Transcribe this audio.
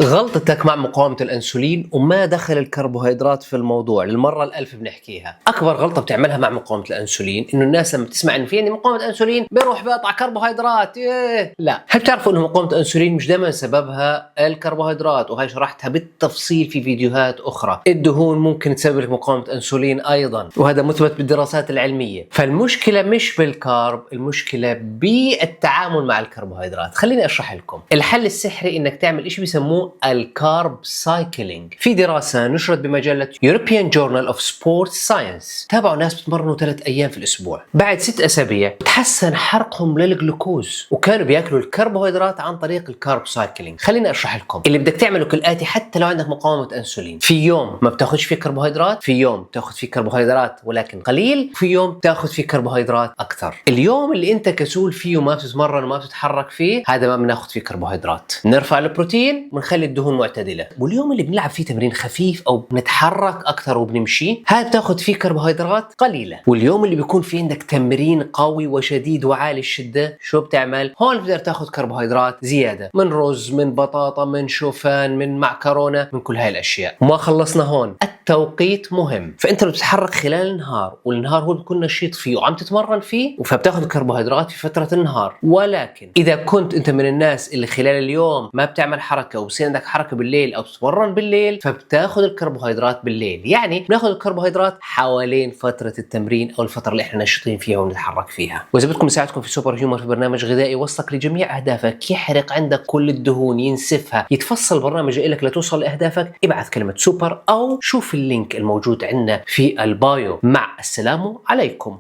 غلطتك مع مقاومة الأنسولين وما دخل الكربوهيدرات في الموضوع للمرة الألف بنحكيها. أكبر غلطة بتعملها مع مقاومة الأنسولين إنه الناس لما تسمع إنه في عندي مقاومة أنسولين بيروح بيقطع كربوهيدرات. لا، هل بتعرفوا إنه مقاومة الأنسولين مش دائما سببها الكربوهيدرات، وهي شرحتها بالتفصيل في فيديوهات أخرى. الدهون ممكن تسبب لك مقاومة أنسولين أيضا، وهذا مثبت بالدراسات العلمية. فالمشكلة مش بالكارب، المشكلة بالتعامل مع الكربوهيدرات. خليني أشرح لكم. الحل السحري إنك تعمل إشي بيسموه الكارب سايكلينج. في دراسة نشرت بمجلة European Journal of Sports Science، تابعوا ناس بتمرنوا 3 أيام في الأسبوع، بعد 6 أسابيع تحسن حرقهم للجلوكوز، وكانوا بياكلوا الكربوهيدرات عن طريق الكارب سايكلينج. خليني أشرح لكم. اللي بدك تعمله كالآتي: حتى لو عندك مقاومة أنسولين، في يوم ما بتاخذش فيه كربوهيدرات، في يوم تاخذ فيه كربوهيدرات ولكن قليل، في يوم تاخذ فيه كربوهيدرات أكثر. اليوم اللي أنت كسول فيه وما بتتمرن وما بتتحرك فيه، هذا ما بناخذ فيه كربوهيدرات، نرفع البروتين ونخلي الدهون معتدلة. واليوم اللي بنلعب فيه تمرين خفيف او بنتحرك اكثر وبنمشي، هذا بتاخذ فيه كربوهيدرات قليله. واليوم اللي بيكون في عندك تمرين قوي وشديد وعالي الشده، شو بتعمل؟ هون بتقدر تاخذ كربوهيدرات زياده من رز، من بطاطا، من شوفان، من معكرونه، من كل هاي الاشياء. وما خلصنا هون، التوقيت مهم. فانت لو بتتحرك خلال النهار، والنهار هو بتكون نشيط فيه وعم تتمرن فيه، فبتاخذ كربوهيدرات في فتره النهار. ولكن اذا كنت انت من الناس اللي خلال اليوم ما بتعمل حركه وبصير عندك حركه بالليل او تتمرن بالليل، فبتاخذ الكربوهيدرات بالليل. يعني بناخذ الكربوهيدرات حوالين فتره التمرين او الفتره اللي احنا نشيطين فيها ونتحرك فيها. واذا بدكم نساعدكم في سوبر هيومر، في برنامج غذائي يوصلك لجميع اهدافك، يحرق عندك كل الدهون، ينسفها، يتفصل برنامج لك لتوصل لاهدافك، ابعث كلمه سوبر او شوف اللينك الموجود عندنا في البايو. مع السلامه عليكم.